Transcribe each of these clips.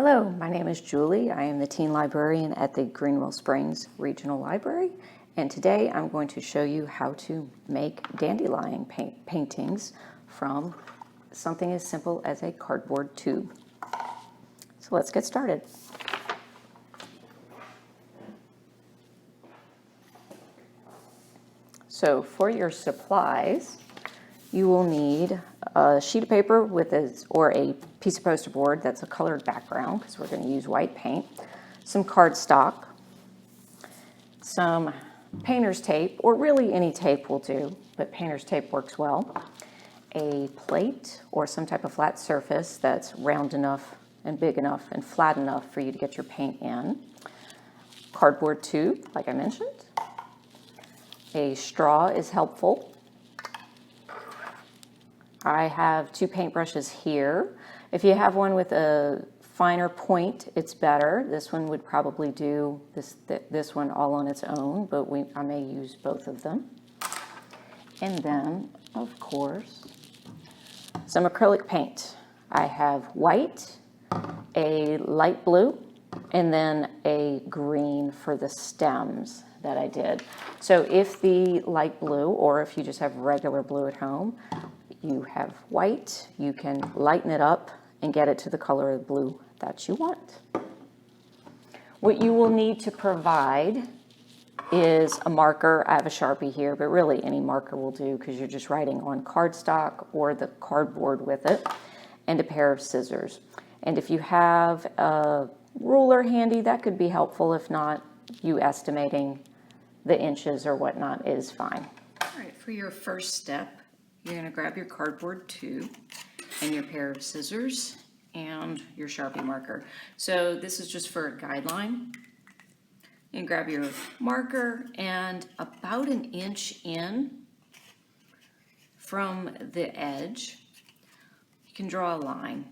Hello, my name is Julie. I am the teen librarian at the Greenwell Springs Regional Library, and today I'm going to show you how to make dandelion paintings from something as simple as a cardboard tube. So let's get started. So for your supplies, you will need a sheet of paper or a piece of poster board that's a colored background, because we're going to use white paint, some cardstock, some painter's tape, or really any tape will do, but painter's tape works well, a plate or some type of flat surface that's round enough and big enough and flat enough for you to get your paint in, cardboard tube, like I mentioned, a straw is helpful. I have two paintbrushes here. If you have one with a finer point, it's better. This one would probably do this one all on its own, but I may use both of them. And then, of course, some acrylic paint. I have white, a light blue, and then a green for the stems that I did. So if the light blue, or if you just have regular blue at home, you have white, you can lighten it up and get it to the color of blue that you want. What you will need to provide is a marker. I have a Sharpie here, but really any marker will do because you're just writing on cardstock or the cardboard with it, and a pair of scissors. And if you have a ruler handy, that could be helpful. If not, you estimating the inches or whatnot is fine. All right, for your first step, you're going to grab your cardboard tube and your pair of scissors and your Sharpie marker. So this is just for a guideline. And grab your marker, and about an inch in from the edge, you can draw a line.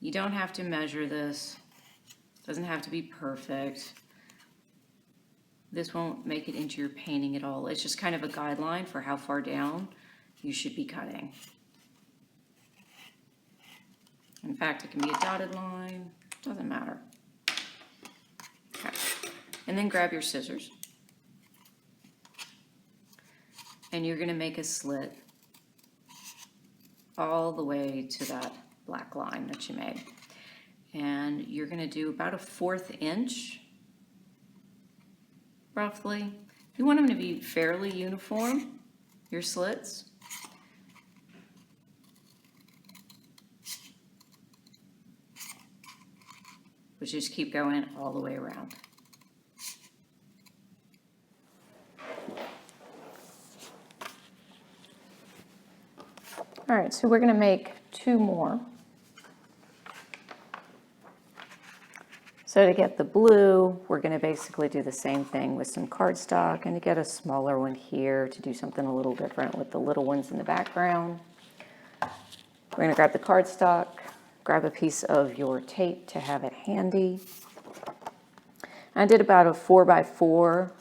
You don't have to measure this. It doesn't have to be perfect. This won't make it into your painting at all. It's just kind of a guideline for how far down you should be cutting. In fact, it can be a dotted line, doesn't matter. Okay. And then grab your scissors. And you're going to make a slit all the way to that black line that you made. And you're going to do about a 1/4 inch, roughly. You want them to be fairly uniform, your slits. But just keep going all the way around. All right, so we're going to make 2 more. So to get the blue, we're going to basically do the same thing with some cardstock, and to get a smaller one here to do something a little different with the little ones in the background. We're going to grab the cardstock, grab a piece of your tape to have it handy. I did about a 4x4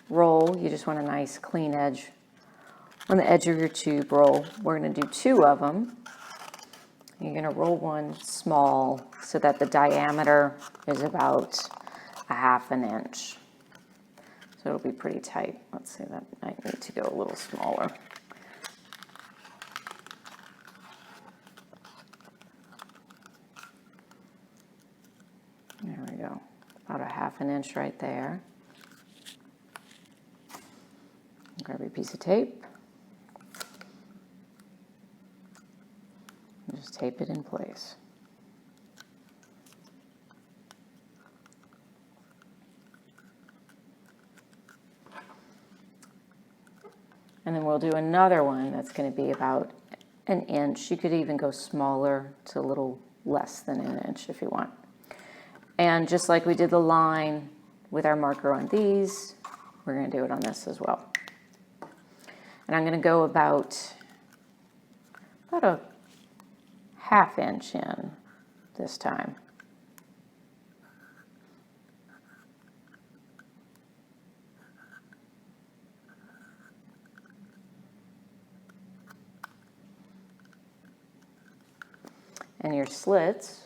roll. You just want a nice clean edge on the edge of your tube roll. We're going to do 2 of them. You're going to roll one small so that the diameter is about a 1/2 inch. So it'll be pretty tight. Let's see, that might need to go a little smaller. There we go. About a 1/2 inch right there. Grab your piece of tape. Just tape it in place. And then we'll do another one that's going to be about an inch. You could even go smaller to a little less than an inch if you want. And just like we did the line with our marker on these, we're going to do it on this as well. And I'm going to go about a 1/2 inch in this time. And your slits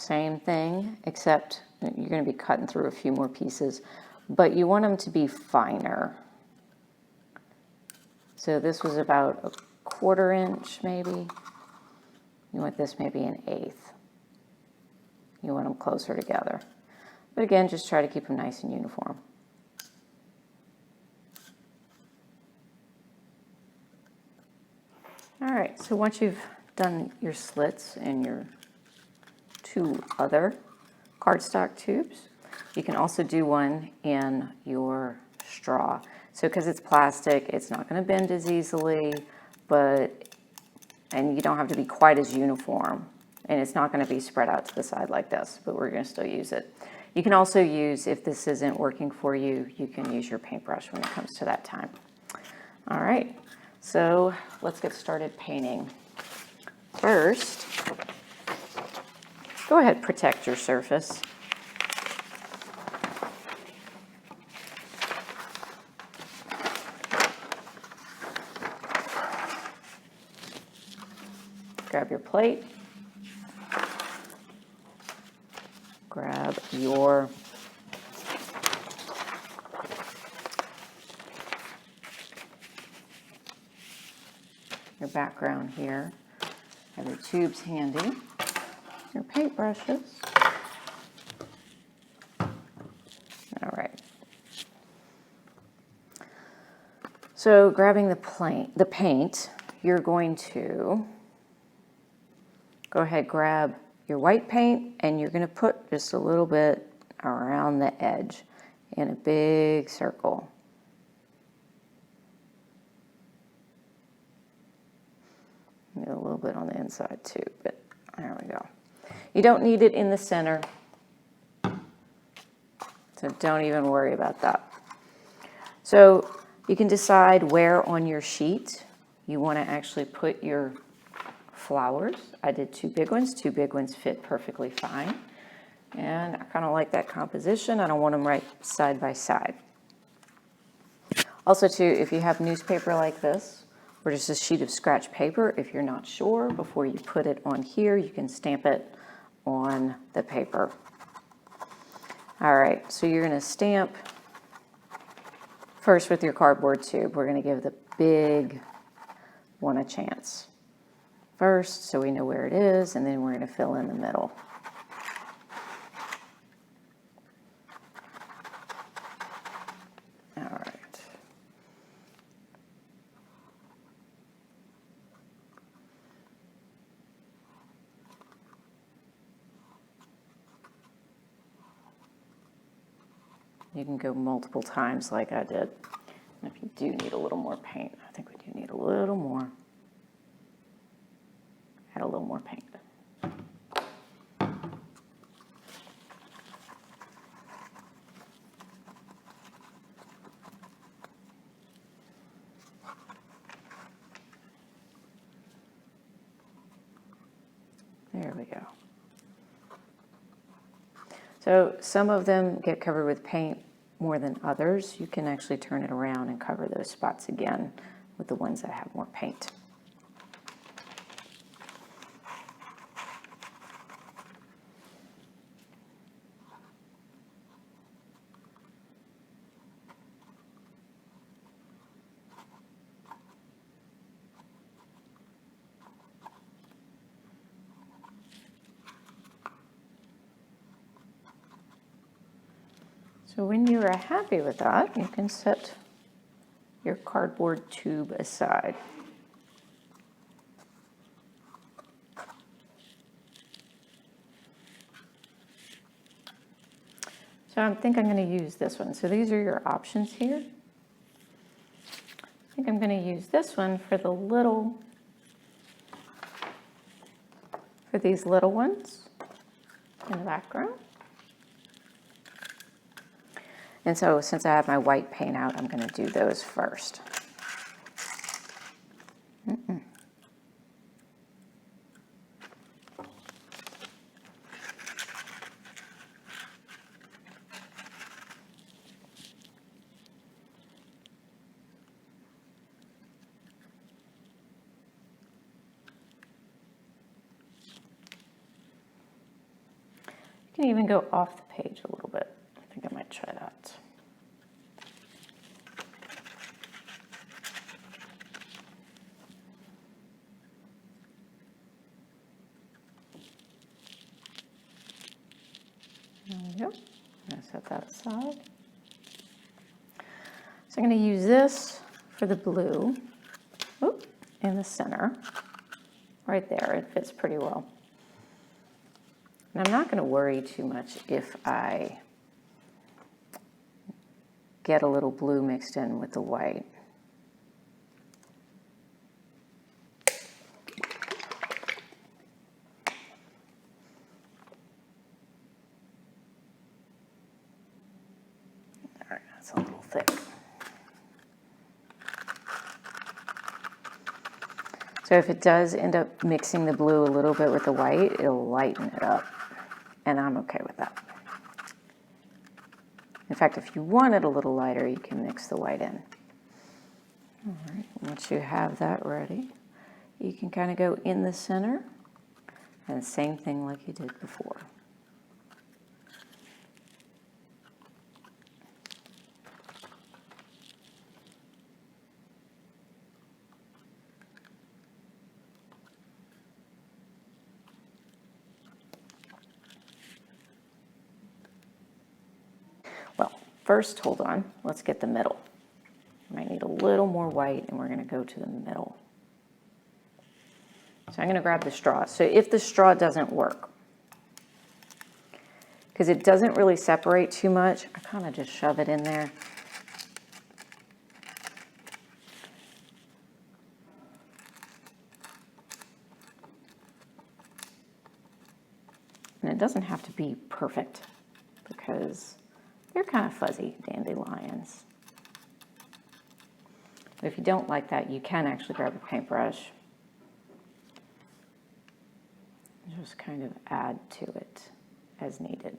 Same thing, except you're going to be cutting through a few more pieces, but you want them to be finer. So this was about a 1/4 inch maybe. You want this maybe 1/8. You want them closer together. But again, just try to keep them nice and uniform. All right, so once you've done your slits and your 2 other cardstock tubes, you can also do one in your straw. So because it's plastic, it's not going to bend as easily, and you don't have to be quite as uniform. And it's not going to be spread out to the side like this, but we're going to still use it. You can also use, if this isn't working for you, you can use your paintbrush when it comes to that time. All right, so let's get started painting. First, go ahead, protect your surface. Grab your plate. Grab your background here. Have your tubes handy. Your paintbrushes. All right. So grabbing the paint, you're going to go ahead, grab your white paint, and you're going to put just a little bit around the edge in a big circle. Get a little bit on the inside too, but there we go. You don't need it in the center, so don't even worry about that. So you can decide where on your sheet you want to actually put your flowers. I did 2 big ones. 2 big ones fit perfectly fine. And I kind of like that composition. I don't want them right side by side. Also too, if you have newspaper like this, or just a sheet of scratch paper, if you're not sure, before you put it on here, you can stamp it on the paper. All right, so you're going to stamp first with your cardboard tube. We're going to give the big one a chance first, so we know where it is, and then we're going to fill in the middle. All right. You can go multiple times like I did. And if you do need a little more paint, I think we do need a little more. Add a little more paint. There we go. So some of them get covered with paint more than others. You can actually turn it around and cover those spots again with the ones that have more paint. So when you are happy with that, you can set your cardboard tube aside. So I think I'm going to use this one. So these are your options here. I think I'm going to use this one for these little ones in the background. And so since I have my white paint out, I'm going to do those first. can even go off the page a little bit. I think I might try that. There we go. I'm going to set that aside. So I'm going to use this for the blue. Oop, in the center. Right there, it fits pretty well. And I'm not going to worry too much if I get a little blue mixed in with the white. All right, that's a little thick. So if it does end up mixing the blue a little bit with the white, it'll lighten it up, and I'm okay with that. In fact, if you want it a little lighter, you can mix the white in. All right, once you have that ready, you can kind of go in the center, and same thing like you did before. First, hold on, let's get the middle. I might need a little more white, and we're going to go to the middle. So I'm going to grab the straw. So if the straw doesn't work, because it doesn't really separate too much, I kind of just shove it in there. And it doesn't have to be perfect, because they're kind of fuzzy dandelions. But if you don't like that, you can actually grab a paintbrush and just kind of add to it as needed.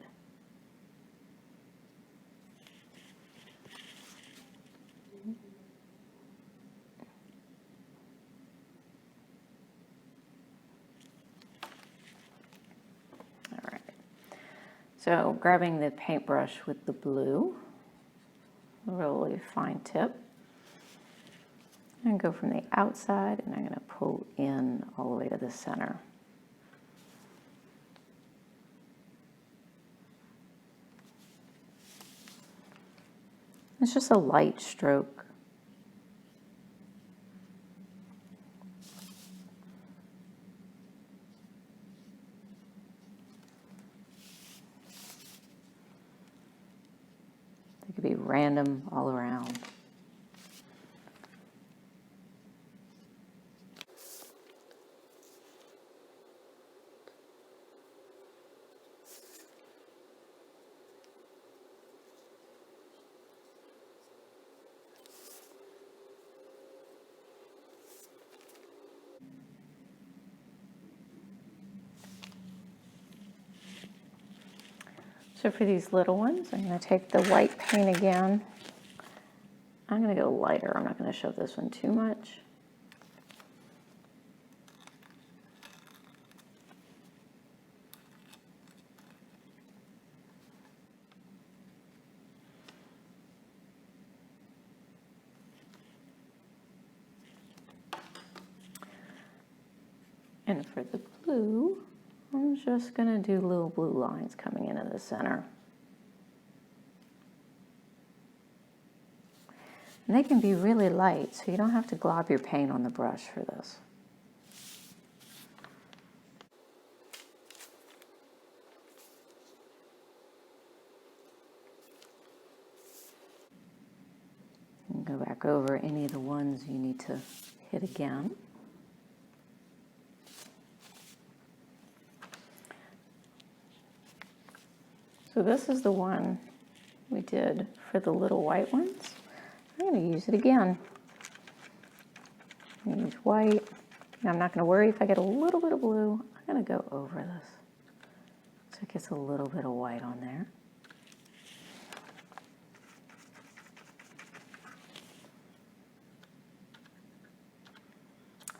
All right. So grabbing the paintbrush with the blue, a really fine tip, and go from the outside, and I'm going to pull in all the way to the center. It's just a light stroke. They could be random all around. So for these little ones, I'm going to take the white paint again. I'm going to go lighter. I'm not going to show this one too much. And for the blue, I'm just going to do little blue lines coming into the center. And they can be really light, so you don't have to glob your paint on the brush for this. And go back over any of the ones you need to hit again. So this is the one we did for the little white ones. I'm going to use it again. I'm going to use white. Now I'm not going to worry if I get a little bit of blue. I'm going to go over this so it gets a little bit of white on there.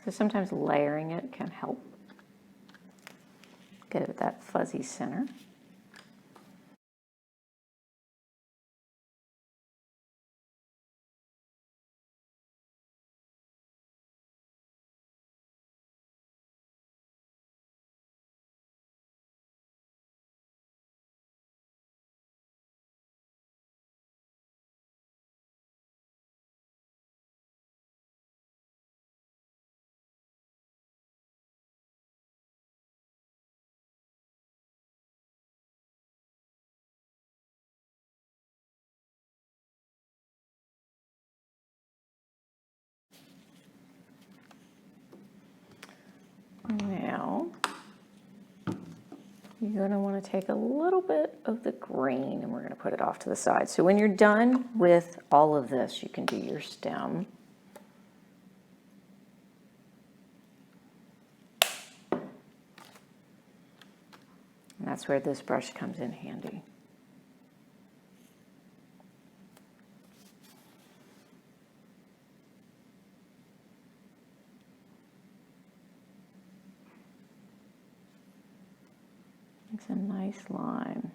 So sometimes layering it can help get it that fuzzy center. now you're going to want to take a little bit of the green and we're going to put it off to the side. So when you're done with all of this, you can do your stem. And that's where this brush comes in handy. Makes a nice line.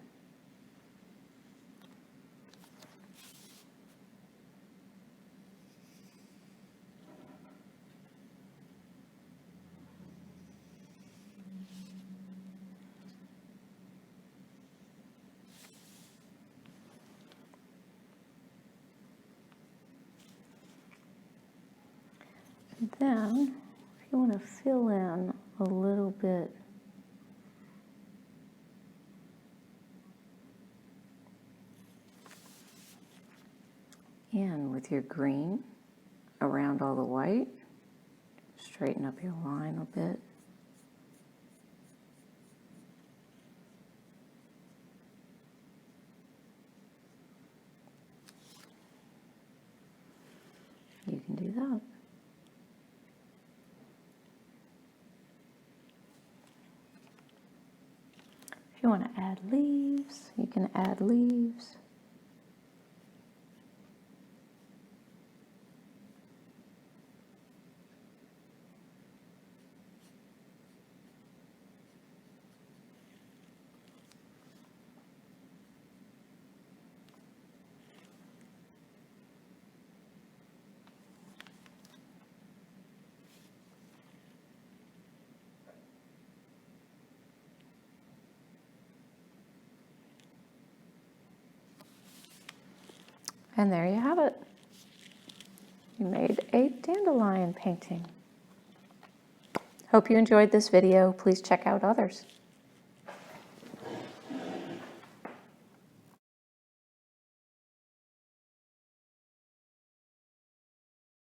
And then, if you want to fill in a little bit in with your green around all the white, straighten up your line a bit. You can do that. If you want to add leaves, you can add leaves. And there you have it. You made a dandelion painting. Hope you enjoyed this video. Please check out others.